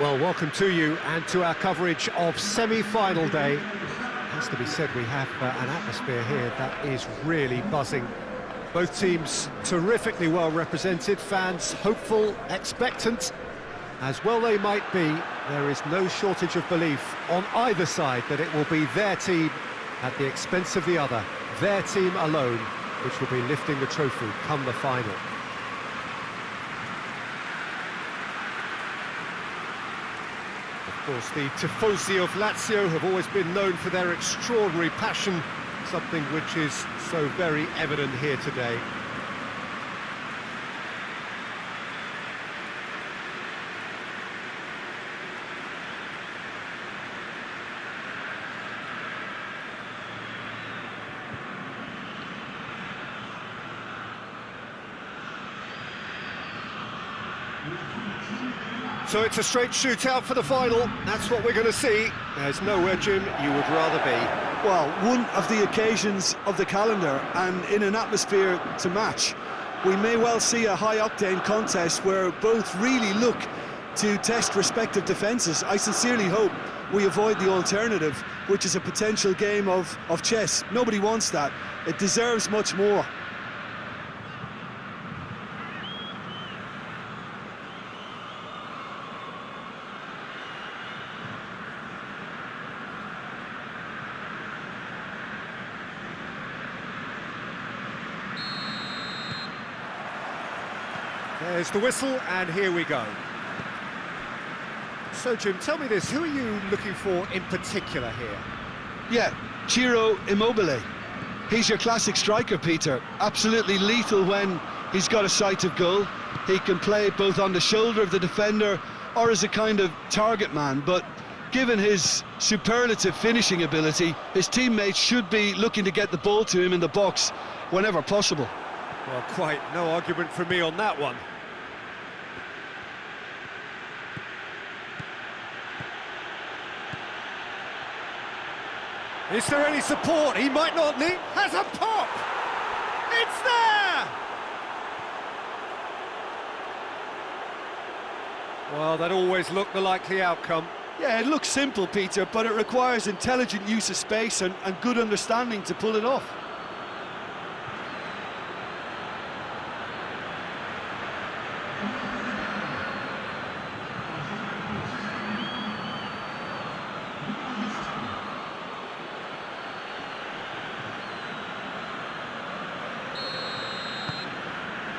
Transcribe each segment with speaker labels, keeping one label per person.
Speaker 1: Well, welcome to you and to our coverage of semi-final day. It has to be said, we have an atmosphere here that is really buzzing. Both teams terrifically well represented, fans hopeful, expectant. As well they might be, there is no shortage of belief on either side that it will be their team at the expense of the other, their team alone, which will be lifting the trophy come the final. Of course, the tifosi of Lazio have always been known for their extraordinary passion, something which is so very evident here today. So it's a straight shootout for the final. That's what we're going to see. There's nowhere, Jim, you would rather be.
Speaker 2: Well, one of the occasions of the calendar, and in an atmosphere to match. We may well see a high-octane contest where both really look to test respective defences. I sincerely hope we avoid the alternative, which is a potential game of chess. Nobody wants that. It deserves much more.
Speaker 1: There's the whistle, and here we go. So, Jim, tell me this, who are you looking for in particular here?
Speaker 2: Yeah, Ciro Immobile. He's your classic striker, Peter. Absolutely lethal when he's got a sight of goal. He can play both on the shoulder of the defender or as a kind of target man, but given his superlative finishing ability, his teammates should be looking to get the ball to him in the box whenever possible.
Speaker 1: Well, quite no argument from me on that one. Is there any support? He might not need... Has a pop! It's there! Well, that always looked the likely outcome.
Speaker 2: Yeah, it looks simple, Peter, but it requires intelligent use of space and good understanding to pull it off.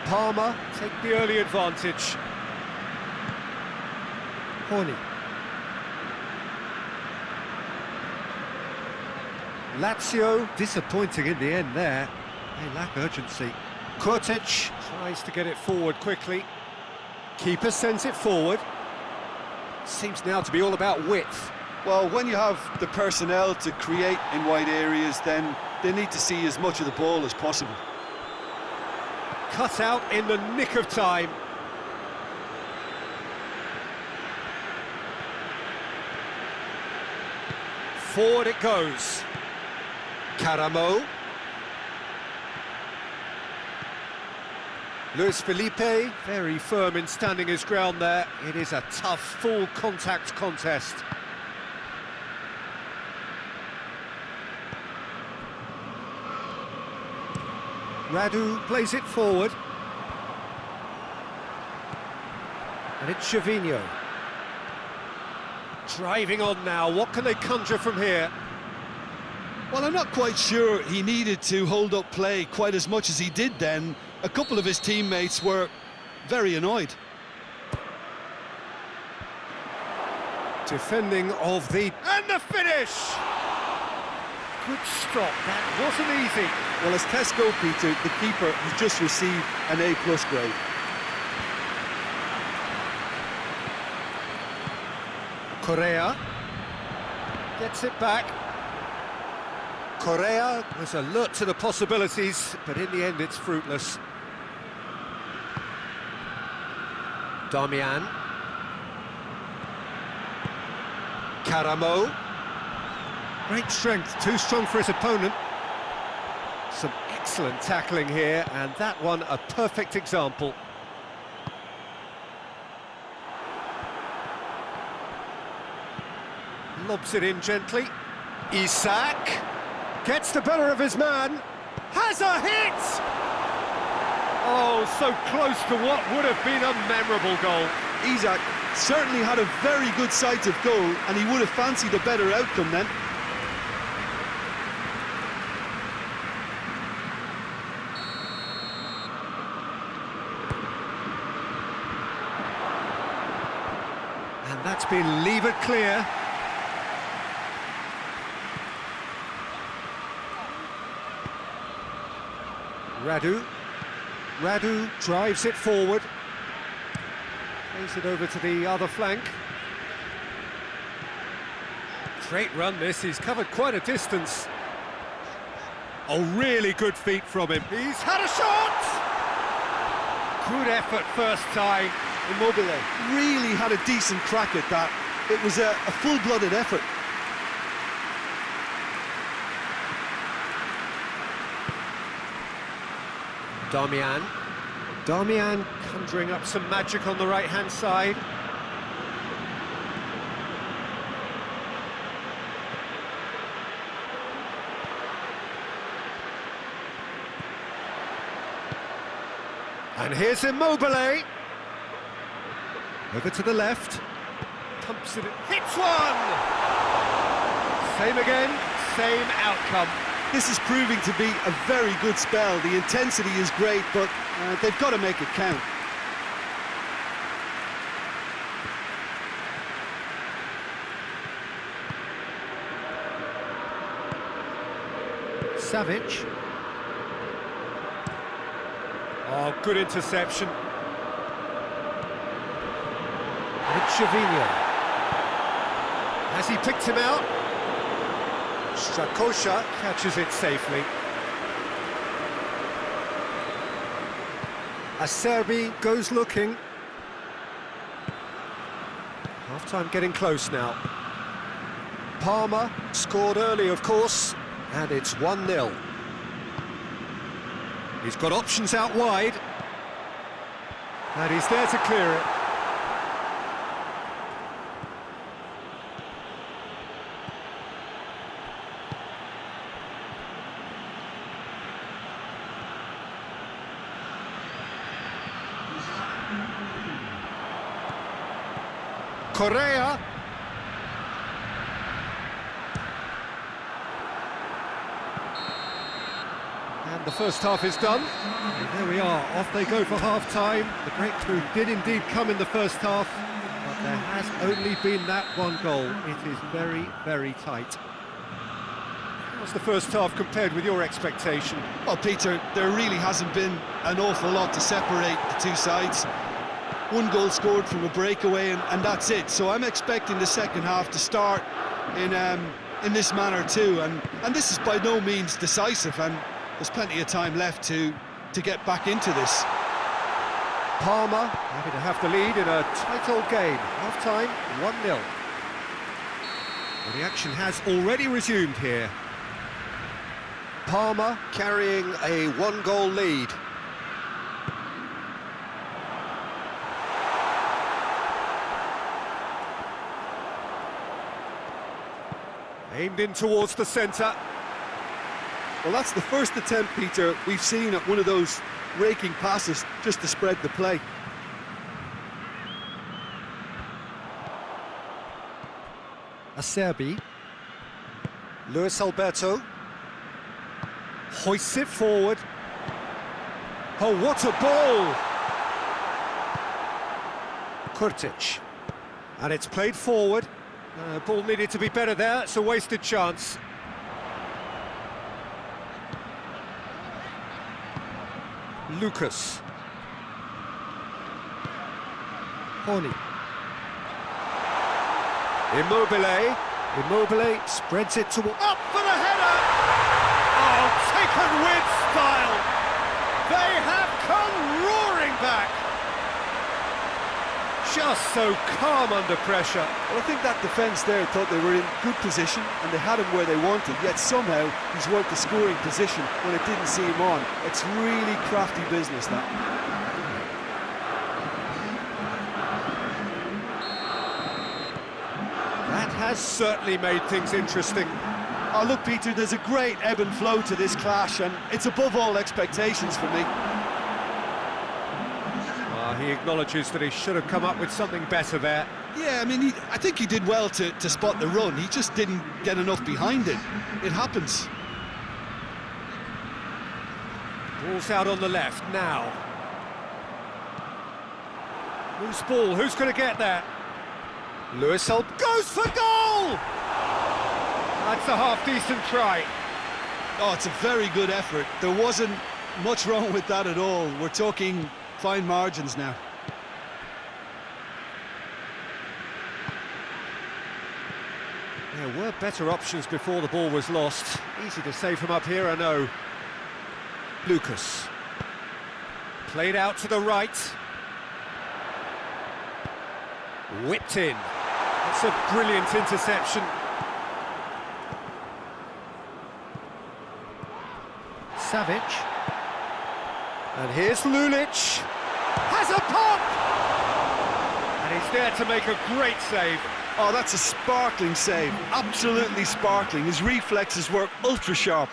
Speaker 1: Parma take the early advantage. Horny. Lazio disappointing in the end there. They lack urgency. Kurtic tries to get it forward quickly. Keeper sends it forward. Seems now to be all about width.
Speaker 2: Well, when you have the personnel to create in wide areas, then they need to see as much of the ball as possible.
Speaker 1: Cut out in the nick of time. Forward it goes. Caramo. Luis Felipe, very firm in standing his ground there. It is a tough, full contact contest. Radu plays it forward. And it's Gervinho. Driving on now, what can they conjure from here?
Speaker 2: Well, I'm not quite sure he needed to hold up play quite as much as he did then. A couple of his teammates were very annoyed.
Speaker 1: Defending of the... And the finish! Good stop, that wasn't easy.
Speaker 2: Well, as tests go, Peter, the keeper has just received an A+ grade.
Speaker 1: Correa gets it back. Correa was alert to the possibilities, but in the end it's fruitless. Damian. Caramo. Great strength, too strong for his opponent. Some excellent tackling here, and that one a perfect example. Lobs it in gently. Isak gets the better of his man. Has a hit! Oh, so close to what would have been a memorable goal.
Speaker 2: Isak certainly had a very good sight of goal, and he would have fancied a better outcome then.
Speaker 1: And that's been levered clear. Radu drives it forward. Plays it over to the other flank. Great run this, he's covered quite a distance. Oh, really good feet from him. He's had a shot! Good effort first time.
Speaker 2: Immobile really had a decent crack at that. It was a full-blooded effort.
Speaker 1: Darmian conjuring up some magic on the right-hand side. And here's Immobile. Over to the left. Pumps it, hits one! Same again, same outcome.
Speaker 2: This is proving to be a very good spell. The intensity is great, but they've got to make it count.
Speaker 1: Savic. Oh, good interception. Chavinho. Has he picked him out? Strakosha catches it safely. Acerbi goes looking. Half-time getting close now. Parma scored early, of course, and it's 1-0. He's got options out wide, and he's there to clear it. Correa. And the first half is done. And there we are, off they go for half-time. The breakthrough did indeed come in the first half, but there has only been that one goal. It is very, very tight. How's the first half compared with your expectation?
Speaker 2: Well, Peter, there really hasn't been an awful lot to separate the two sides. One goal scored from a breakaway, and that's it. So I'm expecting the second half to start in this manner too. And this is by no means decisive, and there's plenty of time left to get back into this.
Speaker 1: Parma happy to have the lead in a tight old game. Half-time, 1-0. Well, the action has already resumed here. Parma carrying a one-goal lead. Aimed in towards the centre.
Speaker 2: Well, that's the first attempt, Peter, we've seen at one of those raking passes just to spread the play.
Speaker 1: Acerbi. Luis Alberto. Hoists it forward. Oh, what a ball! Kurtic. And it's played forward. Ball needed to be better there, it's a wasted chance. Lucas. Horny. Immobile spreads it toward... Up for the header! Oh, taken with style! They have come roaring back! Just so calm under pressure.
Speaker 2: Well, I think that defence there thought they were in good position and they had him where they wanted, yet somehow he's worked the scoring position when it didn't see him on. It's really crafty business, that.
Speaker 1: That has certainly made things interesting.
Speaker 2: Oh, look, Peter, there's a great ebb and flow to this clash, and it's above all expectations for me.
Speaker 1: He acknowledges that he should have come up with something better there.
Speaker 2: Yeah, I mean, I think he did well to spot the run. He just didn't get enough behind it. It happens.
Speaker 1: Ball's out on the left now. Loose ball, who's going to get that? Lewis Holt goes for goal! That's a half-decent try.
Speaker 2: Oh, it's a very good effort. There wasn't much wrong with that at all. We're talking fine margins now.
Speaker 1: There were better options before the ball was lost. Easy to say from up here, I know. Lucas. Played out to the right. Whipped in. That's a brilliant interception. Savic. And here's Lulic. Has a pop! And he's there to make a great save.
Speaker 2: Oh, that's a sparkling save. Absolutely sparkling. His reflexes were ultra sharp.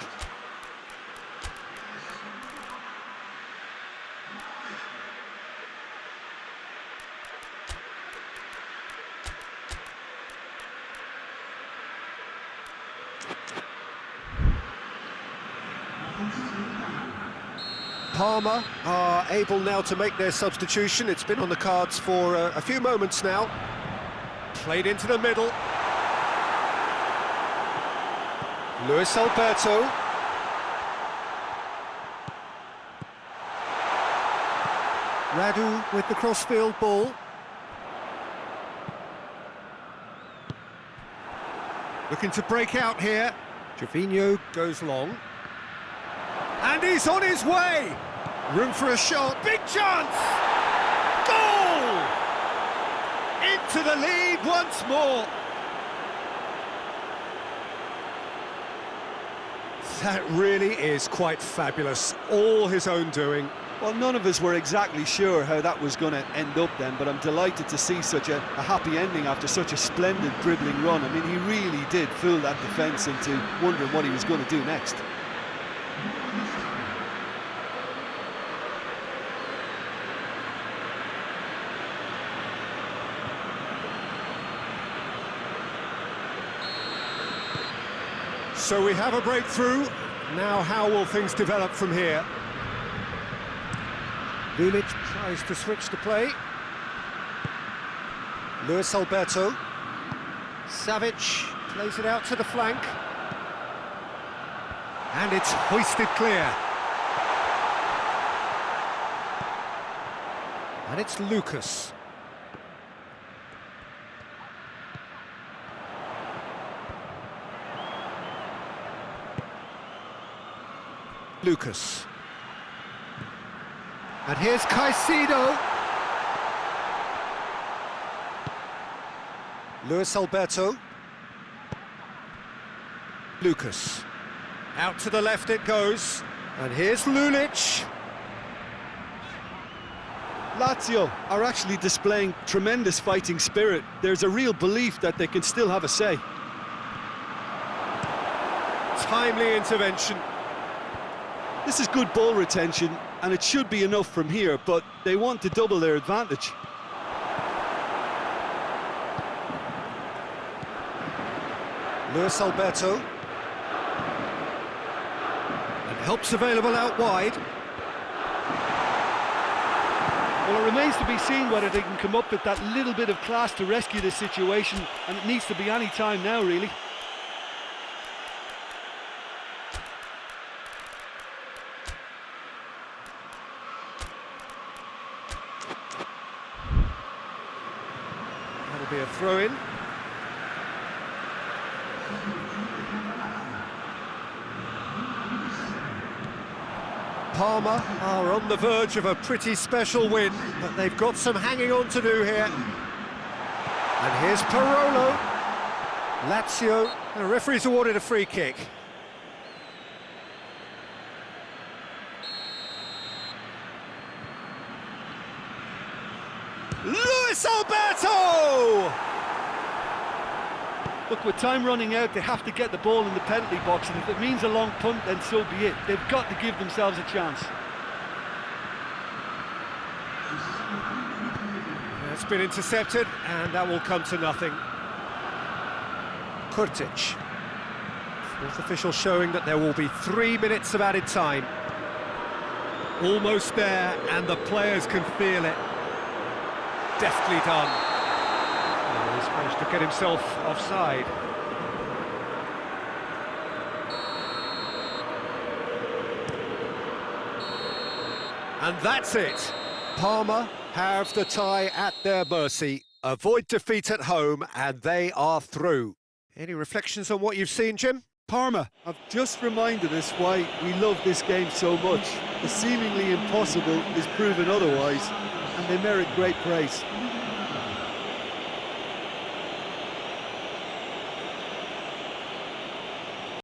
Speaker 1: Parma are able now to make their substitution. It's been on the cards for a few moments now. Played into the middle. Luis Alberto. Radu with the crossfield ball. Looking to break out here. Gervinho goes long. And he's on his way! Room for a shot, big chance! Goal! Into the lead once more. That really is quite fabulous, all his own doing.
Speaker 2: Well, none of us were exactly sure how that was going to end up then, but I'm delighted to see such a happy ending after such a splendid dribbling run. I mean, he really did fool that defence into wondering what he was going to do next.
Speaker 1: So we have a breakthrough. Now how will things develop from here? Lulic tries to switch the play. Luis Alberto. Savic plays it out to the flank. And it's hoisted clear. And it's Lucas. Lucas. And here's Caicedo. Luis Alberto. Lucas. Out to the left it goes. And here's Lulic.
Speaker 2: Lazio are actually displaying tremendous fighting spirit. There's a real belief that they can still have a say.
Speaker 1: Timely intervention.
Speaker 2: This is good ball retention, and it should be enough from here, but they want to double their advantage.
Speaker 1: Luis Alberto. And help's available out wide.
Speaker 2: Well, it remains to be seen whether they can come up with that little bit of class to rescue this situation, and it needs to be any time now, really.
Speaker 1: That'll be a throw-in. Parma are on the verge of a pretty special win, but they've got some hanging on to do here. And here's Parolo. Lazio, the referee's awarded a free kick. Luis Alberto!
Speaker 2: Look, with time running out, they have to get the ball in the penalty box, and if it means a long punt, then so be it. They've got to give themselves a chance.
Speaker 1: It's been intercepted, and that will come to nothing. Kurtic. Fourth official showing that there will be 3 minutes of added time. Almost there, and the players can feel it. Deftly done. Oh, he's managed to get himself offside. And that's it. Parma have the tie at their mercy, avoid defeat at home, and they are through. Any reflections on what you've seen, Jim?
Speaker 2: Parma have just reminded us why we love this game so much. The seemingly impossible is proven otherwise, and they merit great praise.